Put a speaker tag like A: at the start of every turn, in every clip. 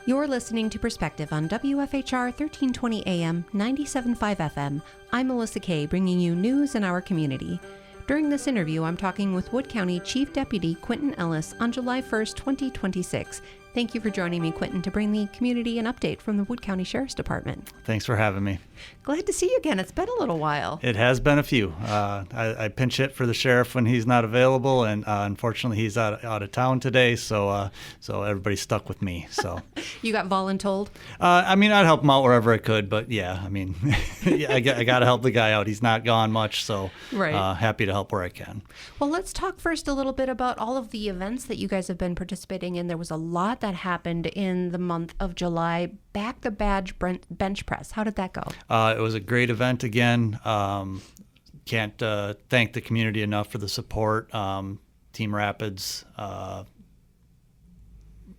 A: You're listening to Perspective on WFHR 1320 AM, 97.5 FM. I'm Melissa Kay, bringing you news in our community. During this interview, I'm talking with Wood County Chief Deputy Quentin Ellis on July 1st, 2026. Thank you for joining me, Quentin, to bring the community an update from the Wood County Sheriff's Department.
B: Thanks for having me.
A: Glad to see you again. It's been a little while.
B: It has been a few. I pinch hit for the sheriff when he's not available, and unfortunately he's out of town today, so everybody's stuck with me. So
A: You got voluntold?
B: I'd help him out wherever I could, but yeah, I got to help the guy out. He's not gone much, so
A: right.
B: Happy to help where I can.
A: Well, let's talk first a little bit about all of the events that you guys have been participating in. There was a lot that happened in the month of July. Back the Badge bench press. How did that go?
B: It was a great event again. Can't thank the community enough for the support. Team Rapids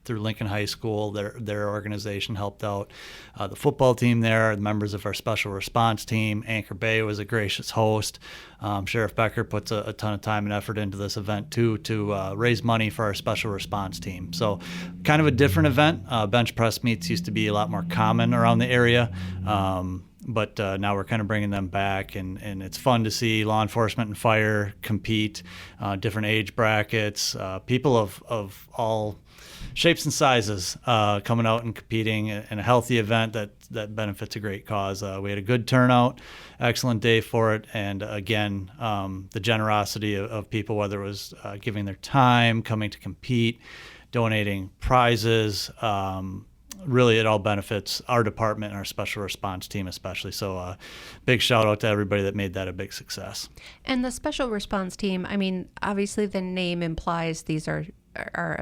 B: through Lincoln High School, their organization helped out. The football team there, the members of our special response team. Anchor Bay was a gracious host. Sheriff Becker puts a ton of time and effort into this event too, to raise money for our special response team. So kind of a different event. Bench press meets used to be a lot more common around the area. But now we're kind of bringing them back, and it's fun to see law enforcement and fire compete, different age brackets, people of all shapes and sizes coming out and competing in a healthy event that benefits a great cause. We had a good turnout, excellent day for it, and again, the generosity of people, whether it was giving their time, coming to compete, donating prizes. Really, it all benefits our department and our special response team especially. So big shout out to everybody that made that a big success.
A: And the special response team, obviously the name implies these are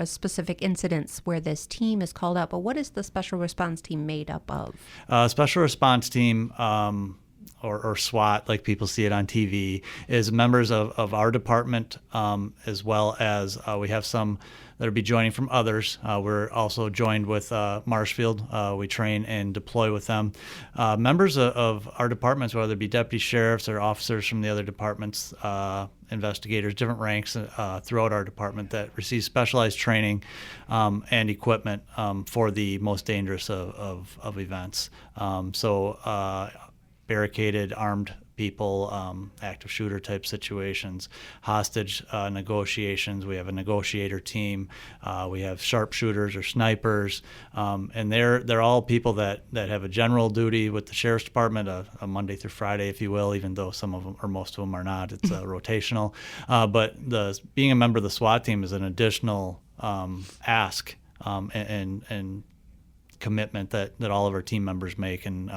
A: specific incidents where this team is called out, but what is the special response team made up of?
B: Special response team, or SWAT, like people see it on TV, is members of our department, as well as we have some that will be joining from others. We're also joined with Marshfield. We train and deploy with them. Members of our departments, whether it be deputy sheriffs or officers from the other departments, investigators, different ranks throughout our department that receive specialized training and equipment for the most dangerous of events. Barricaded, armed people, active shooter type situations, hostage negotiations. We have a negotiator team. We have sharpshooters or snipers, and they're all people that have a general duty with the sheriff's department, a Monday through Friday, if you will, even though some of them or most of them are not. It's rotational. But being a member of the SWAT team is an additional ask and commitment that all of our team members make. And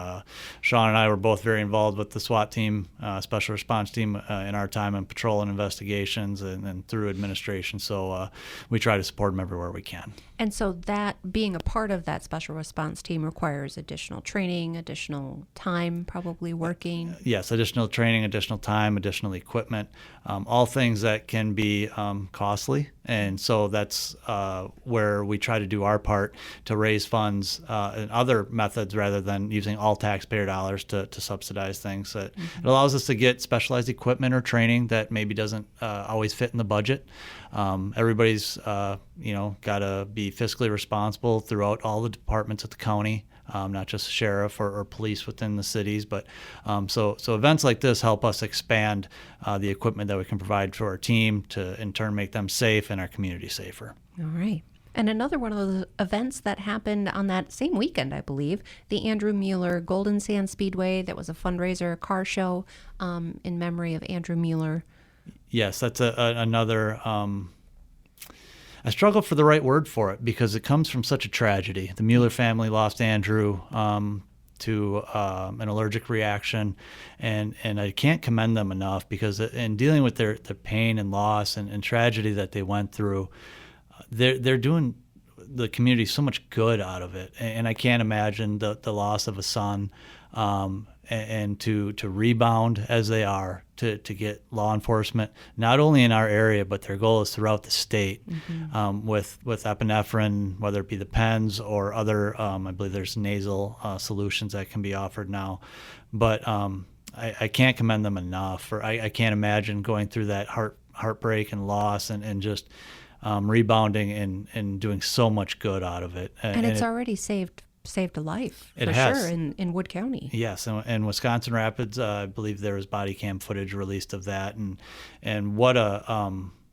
B: Sean and I were both very involved with the SWAT team, special response team, in our time in patrol and investigations and through administration. So we try to support them everywhere we can.
A: And so that being a part of that special response team requires additional training, additional time, probably working.
B: Yes, additional training, additional time, additional equipment, all things that can be costly. And so that's where we try to do our part to raise funds and other methods rather than using all taxpayer dollars to subsidize things. It allows us to get specialized equipment or training that maybe doesn't always fit in the budget. Everybody's got to be fiscally responsible throughout all the departments at the county, not just sheriff or police within the cities. But so events like this help us expand the equipment that we can provide to our team to in turn make them safe and our community safer.
A: All right. And another one of the events that happened on that same weekend, I believe, the Andrew Mueller Golden Sand Speedway. That was a fundraiser car show in memory of Andrew Mueller. Yes,
B: that's another. I struggle for the right word for it because it comes from such a tragedy. The Mueller family lost Andrew to an allergic reaction, and I can't commend them enough because in dealing with their pain and loss and tragedy that they went through, they're doing the community so much good out of it, and I can't imagine the loss of a son, and to rebound as they are, to get law enforcement not only in our area but their goal is throughout the state, with epinephrine, whether it be the pens or other. I believe there's nasal solutions that can be offered now, but I can't commend them enough. I can't imagine going through that heartbreak and loss and just rebounding and doing so much good out of it.
A: And it's already saved a life, for sure, in Wood County.
B: Yes, and Wisconsin Rapids, I believe there was body cam footage released of that, and what a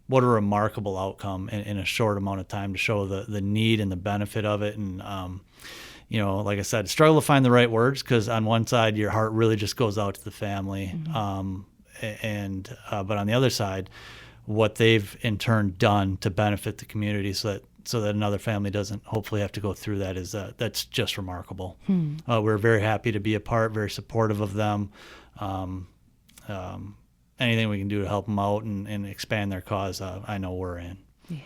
B: remarkable outcome in a short amount of time to show the need and the benefit of it. And like I said, struggle to find the right words, because on one side your heart really just goes out to the family, but on the other side, what they've in turn done to benefit the community so that another family doesn't hopefully have to go through that that's just remarkable. We're very happy to be a part, very supportive of them. Anything we can do to help them out and expand their cause, I know we're in.
A: Yeah.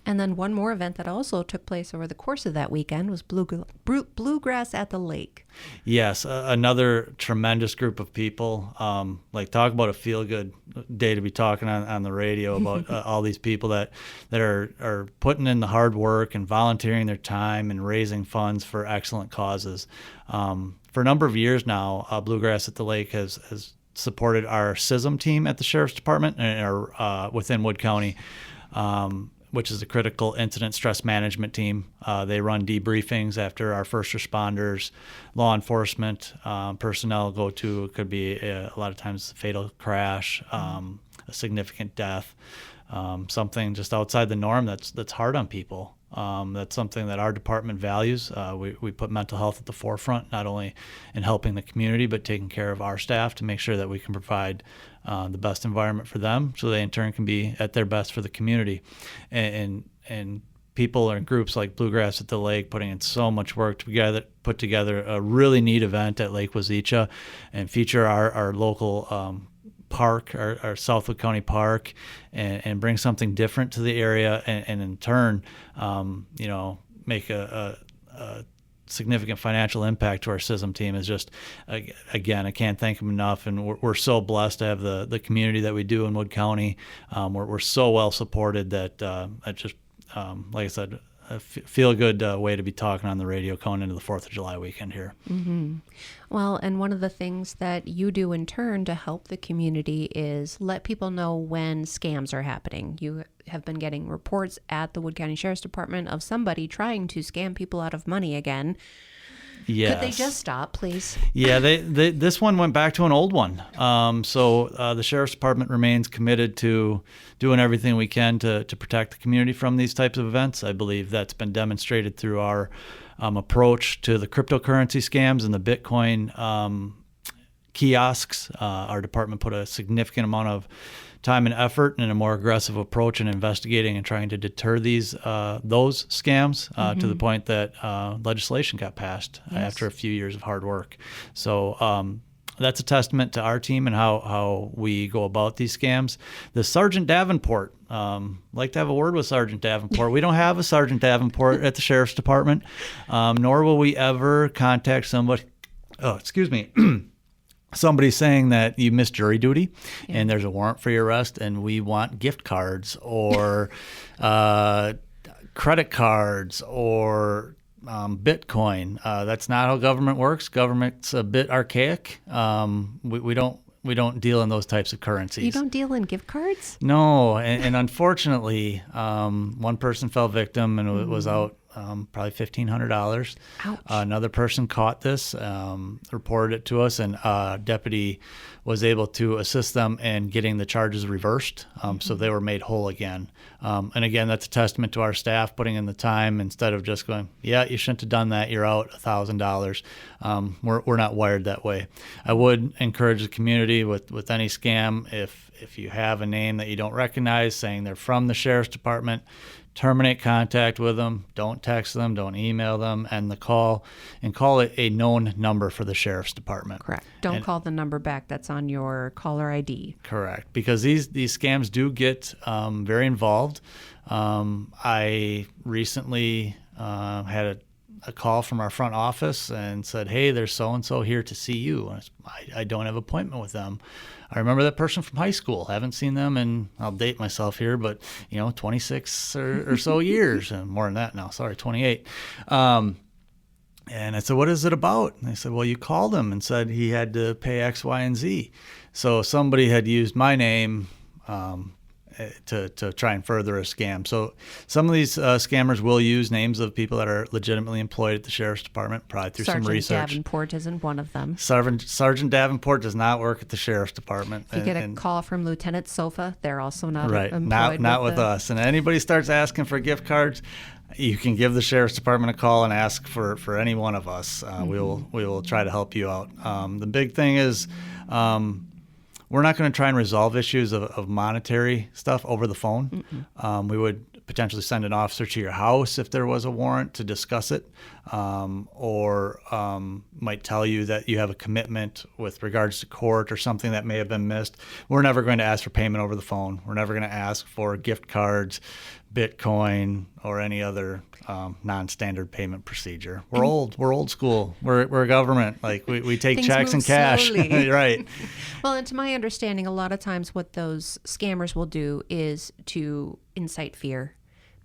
A: And then one more event that also took place over the course of that weekend was Bluegrass at the Lake.
B: Yes, another tremendous group of people. Talk about a feel-good day to be talking on the radio about all these people that are putting in the hard work and volunteering their time and raising funds for excellent causes. For a number of years now, Bluegrass at the Lake has supported our SISM team at the Sheriff's Department and within Wood County, which is a critical incident stress management team. They run debriefings after our first responders, law enforcement personnel go to. It could be a lot of times a fatal crash, a significant death, something just outside the norm that's hard on people. That's something that our department values. We put mental health at the forefront, not only in helping the community, but taking care of our staff to make sure that we can provide the best environment for them, so they in turn can be at their best for the community. And people and groups like Bluegrass at the Lake putting in so much work to put together a really neat event at Lake Wazeecha and feature our local park, our Southwood County Park, and bring something different to the area, and in turn, make a significant financial impact to our SISM team. Is just, again, I can't thank them enough, and we're so blessed to have the community that we do in Wood County. We're so well supported that like I said, a feel-good way to be talking on the radio going into the 4th of July weekend here.
A: Mm-hmm. Well, and one of the things that you do in turn to help the community is let people know when scams are happening. You have been getting reports at the Wood County Sheriff's Department of somebody trying to scam people out of money again.
B: Yes.
A: Could they just stop, please?
B: Yeah, this one went back to an old one. So the Sheriff's Department remains committed to doing everything we can to protect the community from these types of events. I believe that's been demonstrated through our approach to the cryptocurrency scams and the Bitcoin kiosks. Our department put a significant amount of time and effort and a more aggressive approach in investigating and trying to deter those scams to the point that legislation got passed after a few years of hard work. So that's a testament to our team and how we go about these scams. The Sergeant Davenport, like to have a word with Sergeant Davenport. We don't have a Sergeant Davenport at the Sheriff's Department, nor will we ever contact somebody. Oh, excuse me. Somebody saying that you missed jury duty and there's a warrant for your arrest and we want gift cards or credit cards or Bitcoin. That's not how government works. Government's a bit archaic. We don't deal in those types of currencies.
A: You don't deal in gift cards?
B: No, and unfortunately, one person fell victim and it was out probably $1,500.
A: Ouch.
B: Another person caught this, reported it to us, and deputy was able to assist them in getting the charges reversed, so they were made whole again. And again, that's a testament to our staff putting in the time instead of just going, yeah, you shouldn't have done that, you're out $1,000. We're not wired that way. I would encourage the community with any scam, if you have a name that you don't recognize saying they're from the Sheriff's Department, terminate contact with them. Don't text them. Don't email them. And call it a known number for the Sheriff's Department.
A: Correct. Don't call the number back that's on your caller ID.
B: Correct. Because these scams do get very involved. I recently had a call from our front office and said, hey, there's so-and-so here to see you. And I don't have an appointment with them. I remember that person from high school. Haven't seen them in, I'll date myself here, but 26 or so years, and more than that now. Sorry, 28. And I said, what is it about? And they said, well, you called him and said he had to pay X, Y, and Z. So somebody had used my name to try and further a scam. So some of these scammers will use names of people that are legitimately employed at the Sheriff's Department, probably through some research.
A: Sergeant Davenport isn't one of them.
B: Sergeant Davenport does not work at the Sheriff's Department.
A: If you get a call from Lieutenant Sofa, they're also not
B: right.
A: employed.
B: Not with us. And anybody starts asking for gift cards, you can give the Sheriff's Department a call and ask for any one of us. We will try to help you out. The big thing is we're not going to try and resolve issues of monetary stuff over the phone. We would potentially send an officer to your house if there was a warrant to discuss it, or might tell you that you have a commitment with regards to court or something that may have been missed. We're never going to ask for payment over the phone. We're never going to ask for gift cards, Bitcoin, or any other non-standard payment procedure. We're old school. We're a government. Like we take checks and cash. Right.
A: Well, and to my understanding, a lot of times what those scammers will do is to incite fear,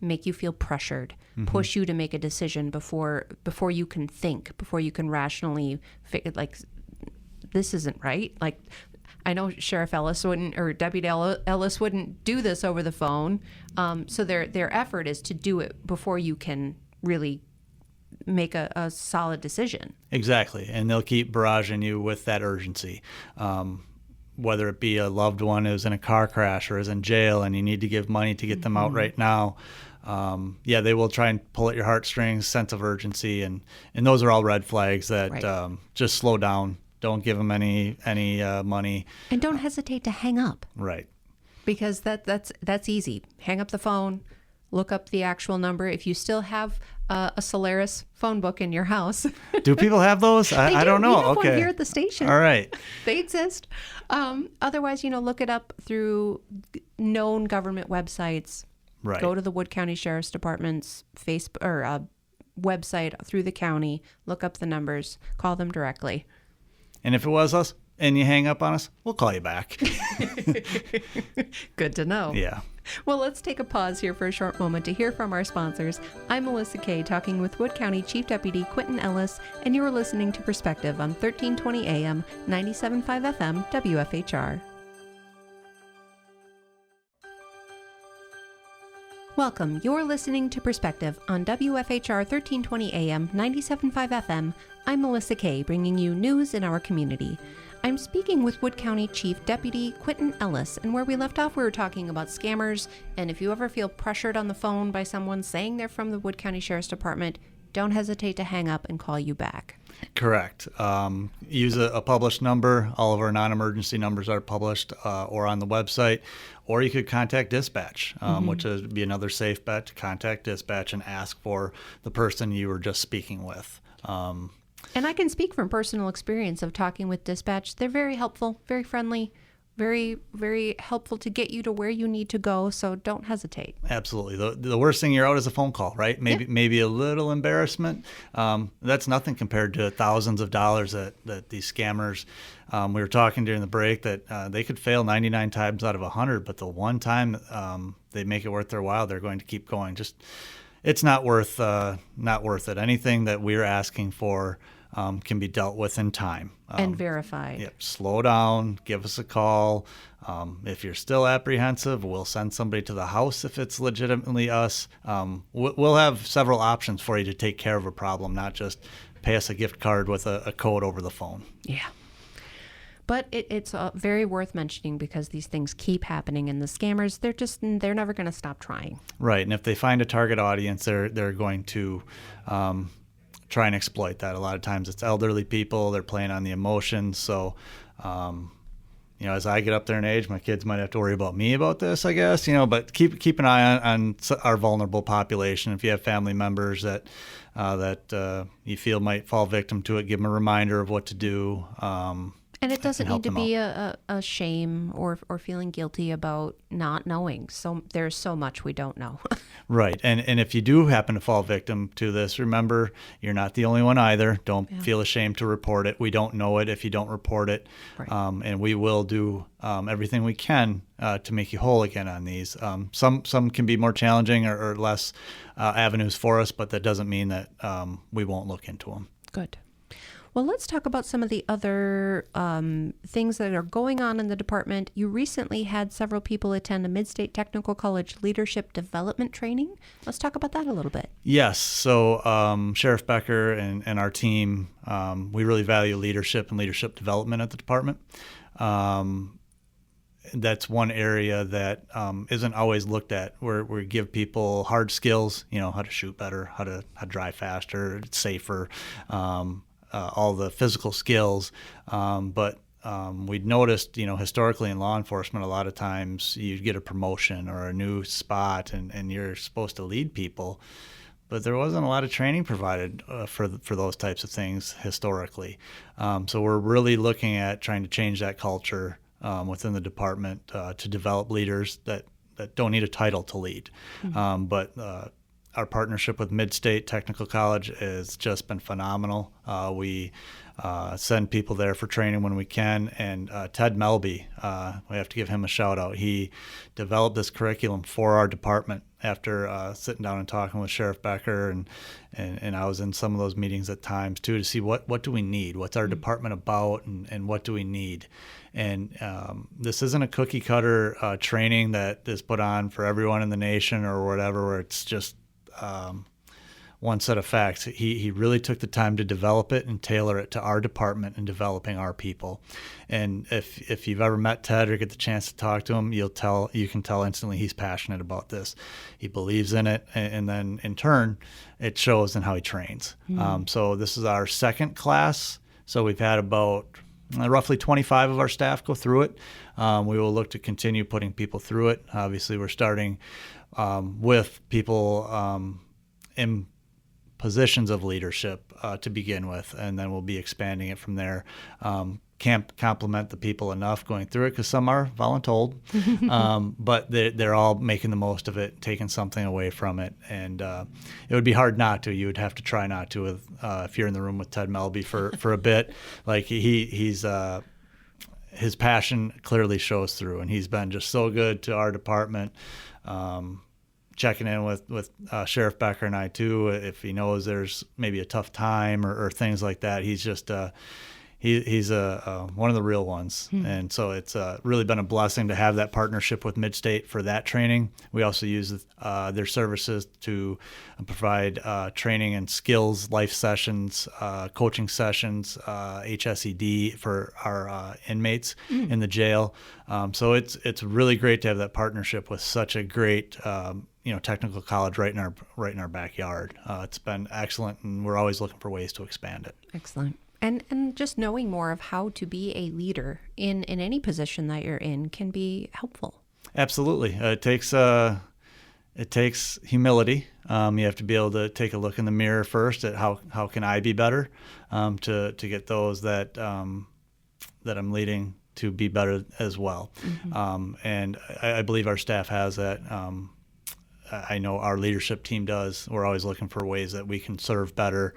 A: make you feel pressured, push you to make a decision before you can think, before you can rationally like, this isn't right. Like, I know Sheriff Ellis wouldn't, or Deputy Ellis wouldn't do this over the phone. So their effort is to do it before you can really make a solid decision.
B: Exactly. And they'll keep barraging you with that urgency. Whether it be a loved one who's in a car crash or is in jail and you need to give money to get them out right now. They will try and pull at your heartstrings, sense of urgency. And those are all red flags that just slow down. Don't give them any money. And
A: don't hesitate to hang up.
B: Right.
A: Because that's easy. Hang up the phone, look up the actual number. If you still have a Solaris phone book in your house.
B: Do people have those? I don't know.
A: We have one here at the station.
B: All right.
A: They exist. Otherwise, look it up through known government websites.
B: Right.
A: Go to the Wood County Sheriff's Department's Facebook or website through the county. Look up the numbers. Call them directly.
B: And if it was us and you hang up on us, we'll call you back.
A: Good to know.
B: Yeah.
A: Well, let's take a pause here for a short moment to hear from our sponsors. I'm Melissa Kay, talking with Wood County Chief Deputy Quentin Ellis, and you're listening to Perspective on 1320 AM, 97.5 FM, WFHR. Welcome. You're listening to Perspective on WFHR 1320 AM, 97.5 FM. I'm Melissa Kay, bringing you news in our community. I'm speaking with Wood County Chief Deputy Quentin Ellis, and where we left off, we were talking about scammers, and if you ever feel pressured on the phone by someone saying they're from the Wood County Sheriff's Department, don't hesitate to hang up and call you back.
B: Correct. Use a published number. All of our non-emergency numbers are published or on the website, or you could contact dispatch, which would be another safe bet, to contact dispatch and ask for the person you were just speaking with.
A: And I can speak from personal experience of talking with dispatch. They're very helpful, very friendly, very, very helpful to get you to where you need to go. So don't hesitate.
B: Absolutely. The worst thing you're out is a phone call, right? Maybe a little embarrassment. That's nothing compared to thousands of dollars that these scammers. We were talking during the break that they could fail 99 times out of 100, but the one time they make it worth their while, they're going to keep going. It's not worth it. Anything that we're asking for can be dealt with in time.
A: And verified.
B: Yep. Slow down. Give us a call. If you're still apprehensive, we'll send somebody to the house if it's legitimately us. We'll have several options for you to take care of a problem, not just pay us a gift card with a code over the phone.
A: Yeah. But it's very worth mentioning because these things keep happening, and the scammers, they're never going to stop trying.
B: Right. And if they find a target audience, they're going to try and exploit that. A lot of times it's elderly people. They're playing on the emotions. So, as I get up there in age, my kids might have to worry about me about this, I guess, but keep an eye on our vulnerable population. If you have family members that you feel might fall victim to it, give them a reminder of what to do.
A: And it doesn't need to be a shame or feeling guilty about not knowing. So there's so much we don't know.
B: Right. And if you do happen to fall victim to this, remember, you're not the only one either. Don't feel ashamed to report it. We don't know it if you don't report it. Right. And we will do everything we can to make you whole again on these. Some can be more challenging or less avenues for us, but that doesn't mean that we won't look into them.
A: Good. Well, let's talk about some of the other things that are going on in the department. You recently had several people attend a Mid-State Technical College leadership development training. Let's talk about that a little bit.
B: Yes. So Sheriff Becker and our team, we really value leadership and leadership development at the department. That's one area that isn't always looked at, where we give people hard skills, how to shoot better, how to drive faster, safer, all the physical skills. But we'd noticed, historically in law enforcement, a lot of times you'd get a promotion or a new spot and you're supposed to lead people. But there wasn't a lot of training provided for those types of things historically. So we're really looking at trying to change that culture within the department to develop leaders that don't need a title to lead. Mm-hmm. But our partnership with Mid-State Technical College has just been phenomenal. We send people there for training when we can. And Ted Melby, we have to give him a shout out. He developed this curriculum for our department after sitting down and talking with Sheriff Becker. And I was in some of those meetings at times too, to see what do we need? What's our department about, and what do we need? And this isn't a cookie cutter training that is put on for everyone in the nation or whatever, where it's just one set of facts. He really took the time to develop it and tailor it to our department and developing our people. And if you've ever met Ted or get the chance to talk to him, you can tell instantly he's passionate about this. He believes in it, and then in turn, it shows in how he trains. Mm-hmm. So this is our second class. So we've had about roughly 25 of our staff go through it. We will look to continue putting people through it. Obviously, we're starting with people in positions of leadership to begin with, and then we'll be expanding it from there. Can't compliment the people enough going through it, because some are voluntold, but they're all making the most of it, taking something away from it, and it would be hard not to. You would have to try not to if you're in the room with Ted Melby for a bit. Like he's his passion clearly shows through, and he's been just so good to our department. Checking in with Sheriff Becker and I too, if he knows there's maybe a tough time or things like that. He's just he's one of the real ones. And so it's really been a blessing to have that partnership with Mid-State for that training. We also use their services to provide training and skills, life sessions, coaching sessions, HSED for our inmates in the jail. So it's really great to have that partnership with such a great technical college right in our backyard. It's been excellent, and we're always looking for ways to expand it.
A: Excellent. And just knowing more of how to be a leader in any position that you're in can be helpful. Absolutely.
B: It takes humility. You have to be able to take a look in the mirror first at how can I be better, to get those that I'm leading to be better as well. Mm-hmm. And I believe our staff has that. I know our leadership team does. We're always looking for ways that we can serve better,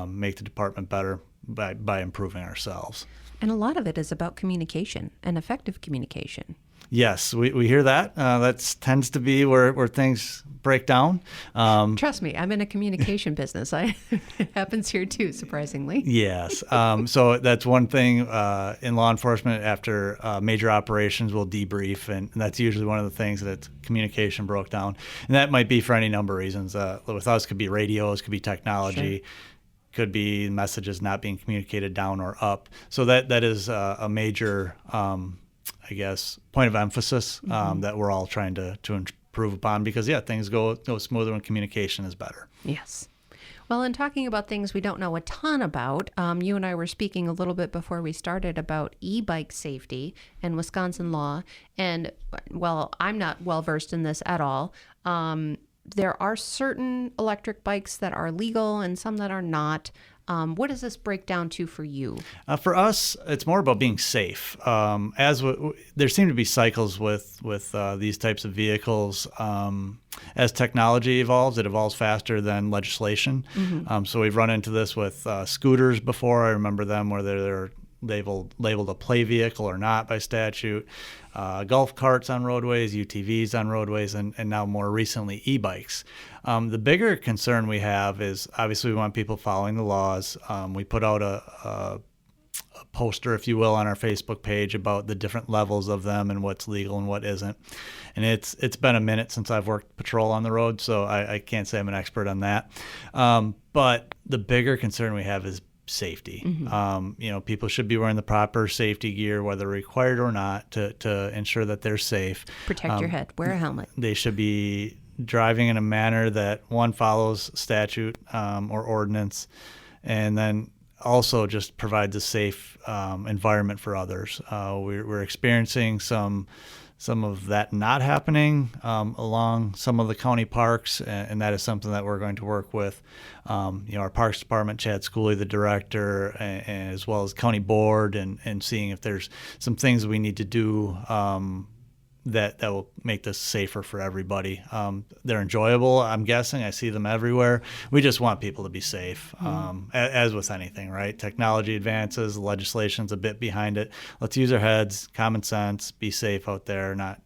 B: make the department better by improving ourselves.
A: And a lot of it is about communication and effective communication.
B: Yes, we hear that. That tends to be where things break down.
A: Trust me, I'm in a communication business. It happens here too, surprisingly.
B: Yes. So that's one thing in law enforcement. After major operations, we'll debrief, and that's usually one of the things that communication broke down. And that might be for any number of reasons. With us, could be radios, could be technology. Sure. Could be messages not being communicated down or up. So that is a major, point of emphasis that we're all trying to improve upon, because things go smoother when communication is better.
A: Yes. Well, in talking about things we don't know a ton about, you and I were speaking a little bit before we started about e-bike safety and Wisconsin law. And, well, I'm not well versed in this at all. There are certain electric bikes that are legal and some that are not. What does this break down to for you?
B: For us, it's more about being safe. There seem to be cycles with these types of vehicles. As technology evolves, it evolves faster than legislation. Mm-hmm. So we've run into this with scooters before. I remember them where they're labeled a play vehicle or not by statute, golf carts on roadways, UTVs on roadways, and now more recently e-bikes. The bigger concern we have is obviously we want people following the laws. We put out a poster, if you will, on our Facebook page about the different levels of them and what's legal and what isn't. And it's been a minute since I've worked patrol on the road, so I can't say I'm an expert on that. But the bigger concern we have is safety. Mm-hmm. People should be wearing the proper safety gear, whether required or not, to ensure that they're safe.
A: Protect your head. Wear a helmet.
B: They should be driving in a manner that, one, follows statute or ordinance, and then also just provides a safe environment for others. We're experiencing some of that not happening along some of the county parks, and that is something that we're going to work with our Parks Department, Chad Schooley, the director, and as well as county board, and seeing if there's some things we need to do that will make this safer for everybody. They're enjoyable, I'm guessing. I see them everywhere. We just want people to be safe, as with anything, right? Technology advances, legislation's a bit behind it. Let's use our heads, common sense, be safe out there, not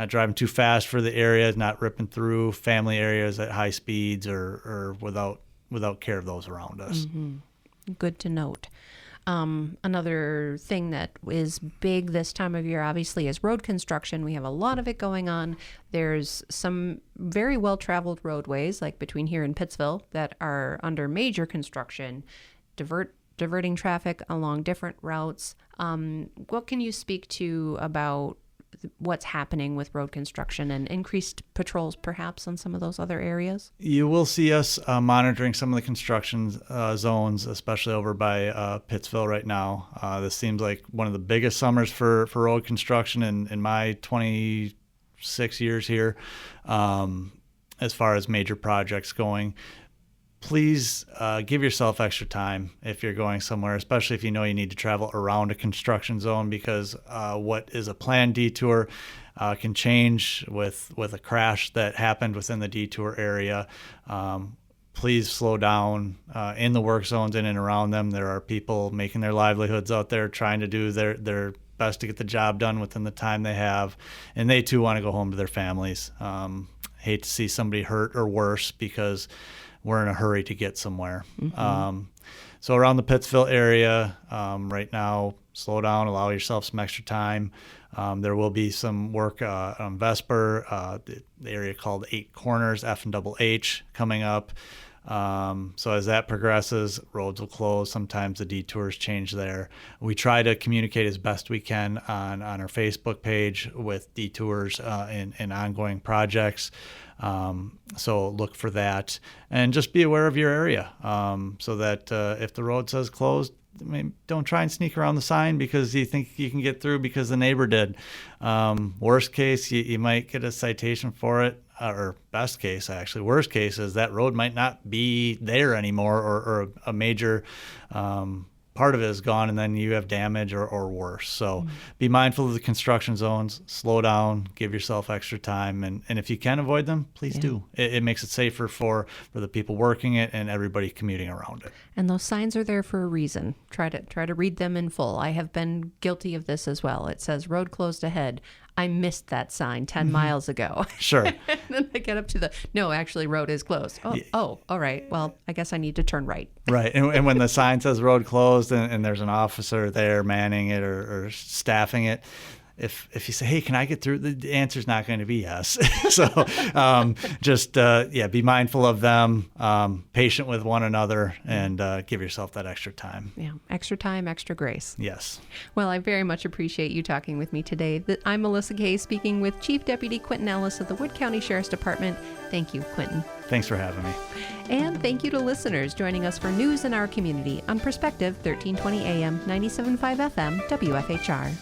B: driving too fast for the area, not ripping through family areas at high speeds or without care of those around us.
A: Mm-hmm. Good to note. Another thing that is big this time of year, obviously, is road construction. We have a lot of it going on. There's some very well-traveled roadways, like between here and Pittsville, that are under major construction, diverting traffic along different routes. What can you speak to about what's happening with road construction and increased patrols perhaps on some of those other areas?
B: You will see us monitoring some of the construction zones, especially over by Pittsville right now. This seems like one of the biggest summers for road construction in my 26 years here, as far as major projects going. Please give yourself extra time if you're going somewhere, especially if you know you need to travel around a construction zone, because what is a planned detour can change with a crash that happened within the detour area. Please slow down in the work zones in and around them. There are people making their livelihoods out there trying to do their best to get the job done within the time they have, and they too want to go home to their families. Hate to see somebody hurt or worse because we're in a hurry to get somewhere. Mm-hmm. So around the Pittsville area, right now, slow down, allow yourself some extra time. There will be some work on Vesper, the area called 8 Corners, F&H, coming up. So as that progresses, roads will close. Sometimes the detours change there. We try to communicate as best we can on our Facebook page with detours and ongoing projects. So look for that, and just be aware of your area, so that if the road says closed, don't try and sneak around the sign because you think you can get through because the neighbor did. Worst case, you might get a citation for it, or best case, actually. Worst case is that road might not be there anymore, or a major part of it is gone, and then you have damage or worse. So be mindful of the construction zones, slow down, give yourself extra time, and if you can avoid them, please do. It makes it safer for the people working it and everybody commuting around it.
A: And those signs are there for a reason. Try to read them in full. I have been guilty of this as well. It says road closed ahead. I missed that sign 10 miles ago.
B: Sure.
A: And then I get up to no, actually road is closed. Oh, all right. Well, I guess I need to turn right.
B: Right. And when the sign says road closed and there's an officer there manning it or staffing it, if you say, hey, can I get through? The answer's not going to be yes. So just be mindful of them, patient with one another, and give yourself that extra time.
A: Yeah, extra time, extra grace.
B: Yes.
A: Well, I very much appreciate you talking with me today. I'm Melissa Kay, speaking with Chief Deputy Quentin Ellis of the Wood County Sheriff's Department. Thank you, Quentin.
B: Thanks for having me.
A: And thank you to listeners joining us for news in our community on Perspective 1320 AM, 97.5 FM, WFHR.